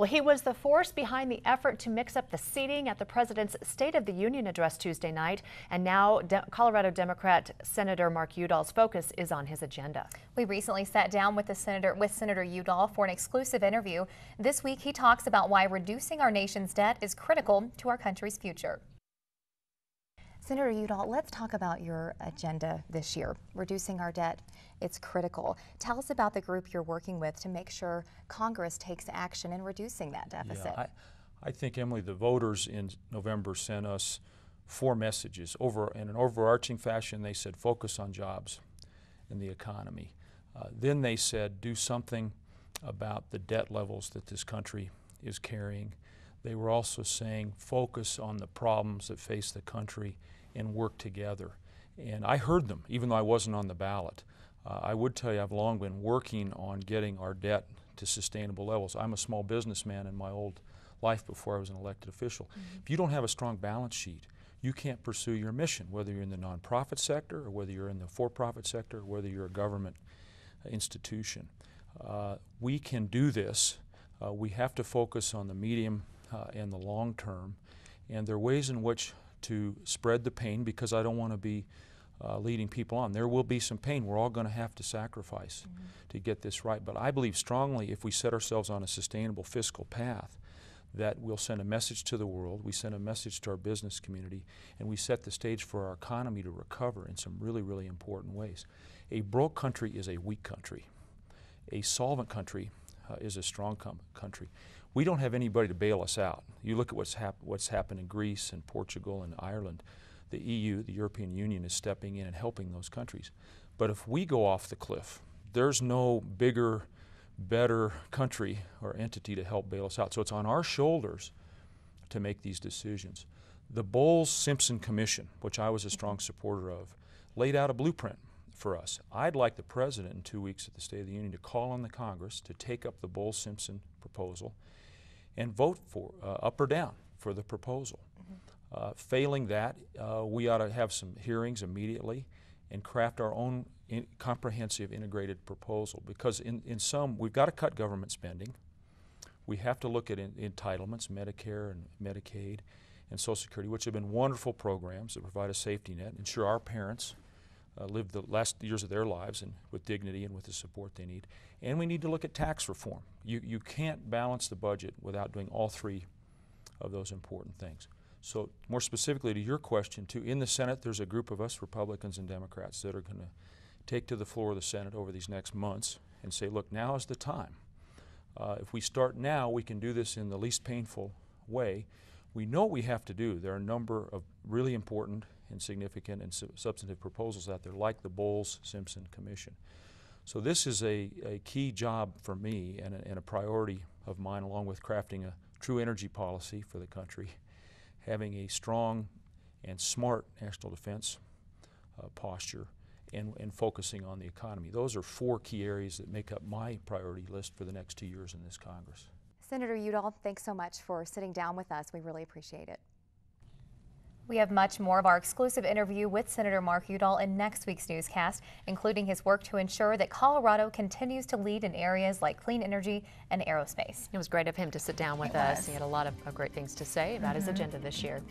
Well, he was the force behind the effort to mix up the seating at the president's State of the Union address Tuesday night. And now Colorado Democrat Senator Mark Udall's focus is on his agenda. We recently sat down with Senator Udall for an exclusive interview. This week, he talks about why reducing our nation's debt is critical to our country's future. Senator Udall, let's talk about your agenda this year. Reducing our debt, it's critical. Tell us about the group you're working with to make sure Congress takes action in reducing that deficit. Yeah, I think, Emily, the voters in November sent us 4 messages. In an overarching fashion, they said focus on jobs and the economy. Then they said do something about the debt levels that this country is carrying. They were also saying focus on the problems that face the country and work together. And I heard them, even though I wasn't on the ballot. I would tell you I've long been working on getting our debt to sustainable levels. I'm a small businessman in my old life before I was an elected official. If you don't have a strong balance sheet, you can't pursue your mission, whether you're in the nonprofit sector or whether you're in the for-profit sector or whether you're a government institution. We can do this. We have to focus on the medium and the long term, and there are ways in which to spread the pain, because I don't want to be leading people on. There will be some pain. We're all going to have to sacrifice to get this right. But I believe strongly if we set ourselves on a sustainable fiscal path, that we'll send a message to the world, we send a message to our business community, and we set the stage for our economy to recover in some really, really important ways. A broke country is a weak country. A solvent country is a strong country. We don't have anybody to bail us out. You look at what's happened in Greece and Portugal and Ireland. The EU, the European Union, is stepping in and helping those countries. But if we go off the cliff, there's no bigger, better country or entity to help bail us out. So it's on our shoulders to make these decisions. The Bowles-Simpson Commission, which I was a strong supporter of, laid out a blueprint for us. I'd like the President in 2 weeks at the State of the Union to call on the Congress to take up the Bowles-Simpson proposal and vote for, up or down, for the proposal. Failing that, we ought to have some hearings immediately and craft our own comprehensive integrated proposal, because in some, we've got to cut government spending. We have to look at entitlements, Medicare and Medicaid and Social Security, which have been wonderful programs that provide a safety net, ensure our parents live the last years of their lives and with dignity and with the support they need. And we need to look at tax reform. You can't balance the budget without doing all 3 of those important things. So more specifically to your question, too, in the Senate there's a group of us, Republicans and Democrats, that are going to take to the floor of the Senate over these next months and say, look, now is the time. If we start now, we can do this in the least painful way. We know what we have to do. There are a number of really important and significant and substantive proposals out there, like the Bowles-Simpson Commission. So this is a key job for me and a priority of mine, along with crafting a true energy policy for the country, having a strong and smart national defense posture, and focusing on the economy. Those are 4 key areas that make up my priority list for the next 2 years in this Congress. Senator Udall, thanks so much for sitting down with us. We really appreciate it. We have much more of our exclusive interview with Senator Mark Udall in next week's newscast, including his work to ensure that Colorado continues to lead in areas like clean energy and aerospace. It was great of him to sit down with us. He had a lot of great things to say about his agenda this year.